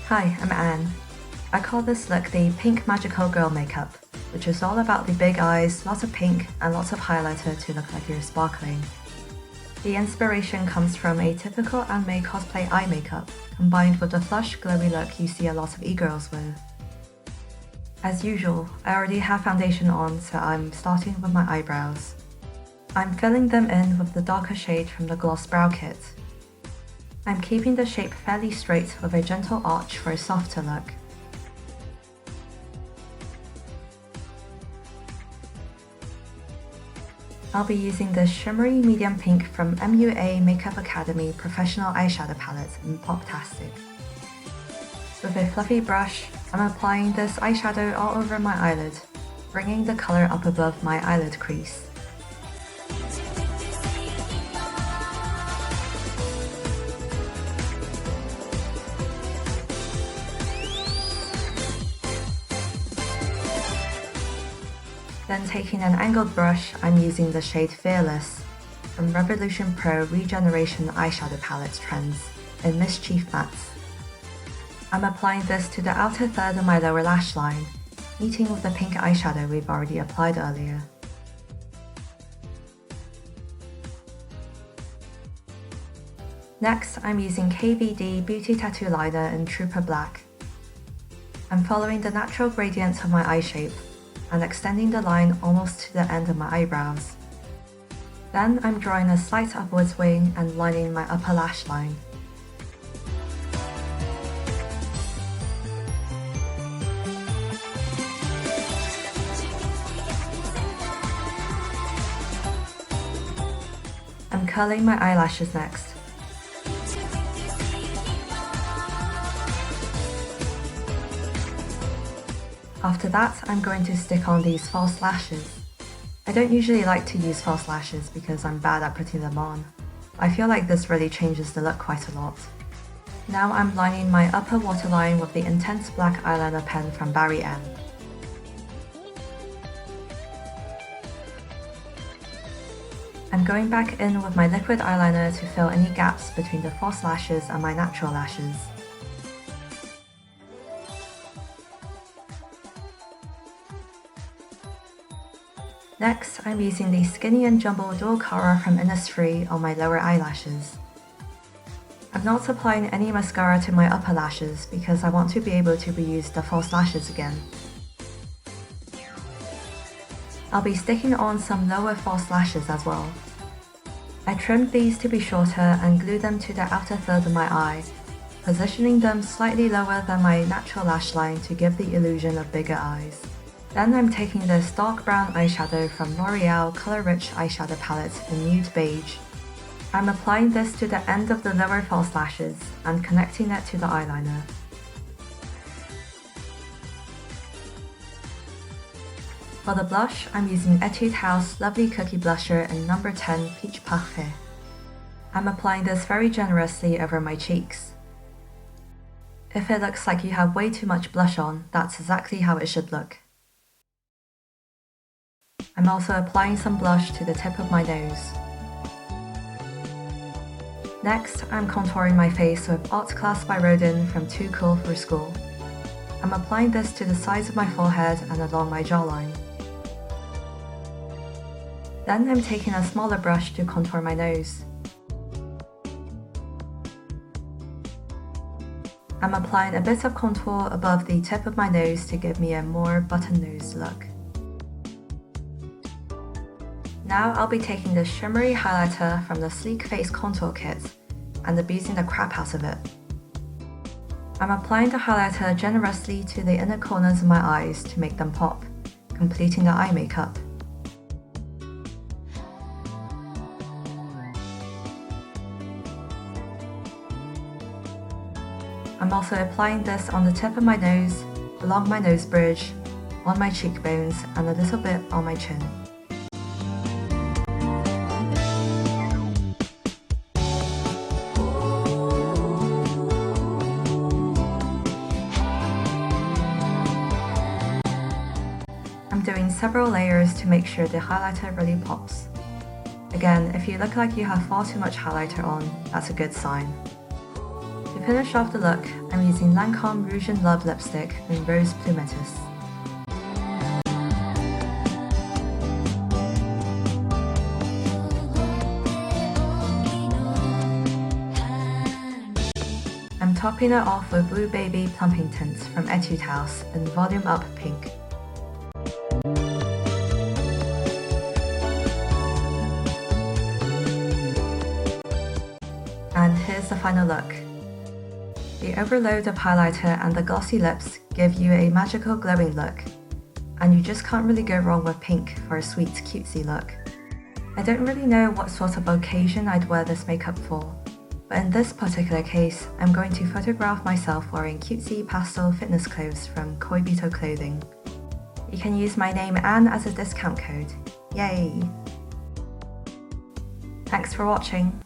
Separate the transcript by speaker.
Speaker 1: Hi, I'm Anne. I call this look the Pink Magical Girl Makeup, which is all about the big eyes, lots of pink, and lots of highlighter to look like you're sparkling. The inspiration comes from a typical anime cosplay eye makeup, combined with the flush, glowy look you see a lot of e-girls with. As usual, I already have foundation on, so I'm starting with my eyebrows. I'm filling them in with the darker shade from the Gloss Brow Kit. I'm keeping the shape fairly straight with a gentle arch for a softer look. I'll be using this shimmery medium pink from MUA Makeup Academy Professional Eyeshadow Palette in Poptastic. With a fluffy brush, I'm applying this eyeshadow all over my eyelid, bringing the color up above my eyelid crease. Then taking an angled brush, I'm using the shade Fearless from Revolution Pro Regeneration Eyeshadow Palette Trends in Mischief Mattes. I'm applying this to the outer third of my lower lash line, meeting with the pink eyeshadow we've already applied earlier. Next, I'm using KVD Beauty Tattoo Liner in Trooper Black. I'm following the natural gradient of my eye shape and extending the line almost to the end of my eyebrows. Then I'm drawing a slight upwards wing and lining my upper lash line. I'm curling my eyelashes next. After that, I'm going to stick on these false lashes. I don't usually like to use false lashes because I'm bad at putting them on. I feel like this really changes the look quite a lot. Now I'm lining my upper waterline with the intense black eyeliner pen from BarryM. I'm going back in with my liquid eyeliner to fill any gaps between the false lashes and my natural lashes. Next, I'm using the Skinny and Jumbo Dualcara from Innisfree on my lower eyelashes. I'm not applying any mascara to my upper lashes because I want to be able to reuse the false lashes again. I'll be sticking on some lower false lashes as well. I trimmed these to be shorter and glued them to the outer third of my eye, positioning them slightly lower than my natural lash line to give the illusion of bigger eyes. Then I'm taking this dark brown eyeshadow from L'Oreal Color Rich Eyeshadow Palette in Nude Beige. I'm applying this to the end of the lower false lashes and connecting it to the eyeliner. For the blush, I'm using Etude House Lovely Cookie Blusher in number 10 Peach Parfait. I'm applying this very generously over my cheeks. If it looks like you have way too much blush on, that's exactly how it should look. I'm also applying some blush to the tip of my nose. Next, I'm contouring my face with Art Class by Rodin from Too Cool for School. I'm applying this to the sides of my forehead and along my jawline. Then I'm taking a smaller brush to contour my nose. I'm applying a bit of contour above the tip of my nose to give me a more button-nosed look. Now I'll be taking this shimmery highlighter from the Sleek Face Contour Kit and abusing the crap out of it. I'm applying the highlighter generously to the inner corners of my eyes to make them pop, completing the eye makeup. I'm also applying this on the tip of my nose, along my nose bridge, on my cheekbones, and a little bit on my chin. I'm doing several layers to make sure the highlighter really pops. Again, if you look like you have far too much highlighter on, that's a good sign. To finish off the look, I'm using Lancome Rouge in Love lipstick in Rose Pumetis. I'm topping it off with Blue Baby Plumping Tint from Etude House in Volume Up Pink. And here's the final look. The overload of highlighter and the glossy lips give you a magical glowing look, and you just can't really go wrong with pink for a sweet cutesy look. I don't really know what sort of occasion I'd wear this makeup for, but in this particular case, I'm going to photograph myself wearing cutesy pastel fitness clothes from Koibito Clothing. You can use my name Anne as a discount code. Yay! Thanks for watching.